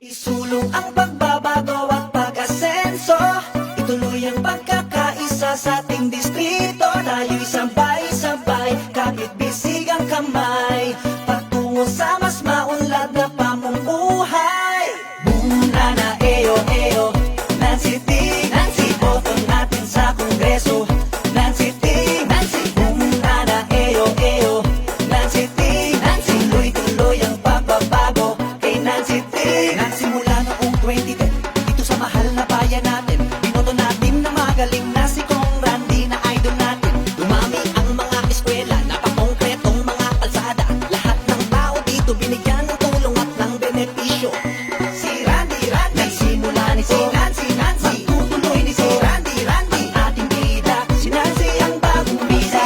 Isulong ang pagbabago at pag-asenso, ituloy ang pagkakaisa sa ating distrito. Tayo'y sabay-sabay, kapit-bisig ang kamay, patungo sa mas maunlad na pamumuhay. Muna na eyo-eyo, Nancy T, Nancy, boto natin sa Kongreso. Nancy T, Nancy, muna na eyo-eyo, Nancy T, Nancy, tuloy-tuloy ang pagbabago kay Nancy T. Nagsimula noong 2010, dito sa mahal na bayan natin, binoto natin na magaling na si Kong Randy na idol natin. Dumami ang mga eskwela, napakongkretong mga kalsada, lahat ng tao dito binigyan ng tulong at ng benepisyo. Si Randy, nagsimula ni si Nancy, magtutuloy ni si Randy, ang ating bida. Si Nancy ang bagong bida.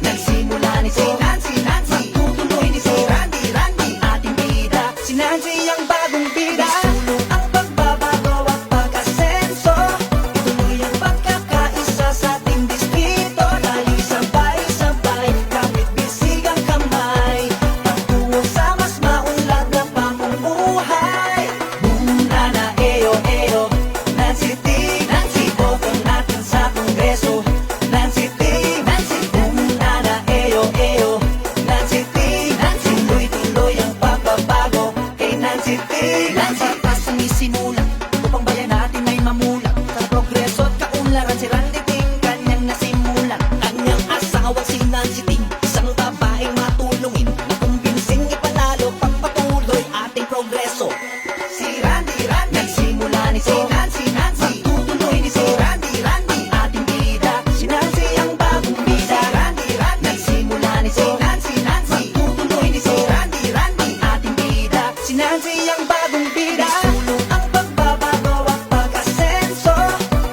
Nagsimula ni si Nancy, magtutuloy ni si Randy, ang ating bida. Si Nancy ang bagong bida. Isulong ang pagbabago at pag-asenso, ituloy ang pagkakaisa sa ating distrito. Tayo'y sabay-sabay, kapit-bisig ang kamay, patungo sa mas maunlad na pamumuhay. Muna na eyo-eyo, Nancy T, Nancy, boto natin sa Kongreso. Nancy T, Nancy, muna na eyo-eyo, Nancy T, Nancy, tuloy-tuloy ang pagbabago kay Nancy T. Nancy, pasang isinulat upang bayan natin ay mamulat sa progreso at kaunlaran. Si Randy Ting, kanyang nasimulan. Kanyang asawa si Nancy Ting, isang babaeng matulungin na kumbinsing ipanalo pagpatuloy ating progreso. Si Randy, nagsimula ni si Nancy, magtutuloy ni si Randy, ang ating bida. Si Nancy ang bagong bida. Nagsimula ni si Nancy, magtutuloy ni si Randy, ang ating bida. Si Nancy ang bagong bida. Isulong ang pagbabago at pag-asenso,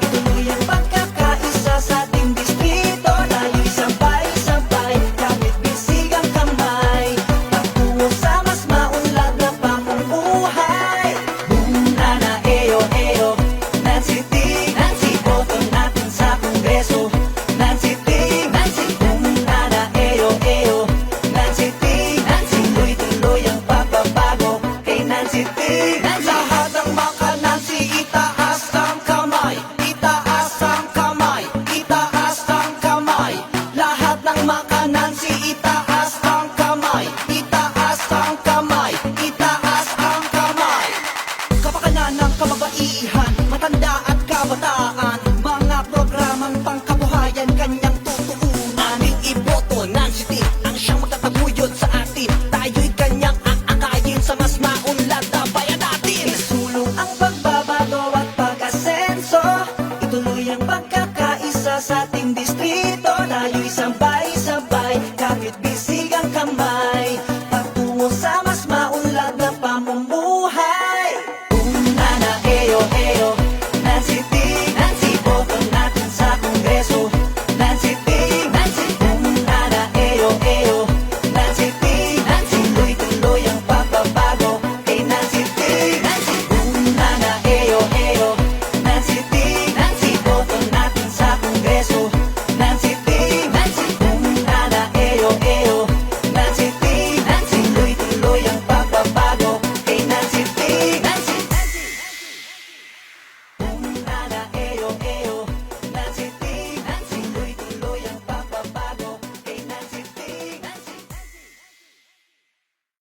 ituloy ang pagkakaisa sa ating distrito. Tayo'y sabay-sabay, kapit-bisig ang kamay, patungo sa mas maunlad na pamumuhay. Muna na eyo-eyo, Nancy T, Nancy, boto natin sa Kongreso. Nancy T, Nancy, muna na eyo-eyo, Nancy T, Nancy, tuloy-tuloy ang pagbabago kay Nancy T. Lahat ng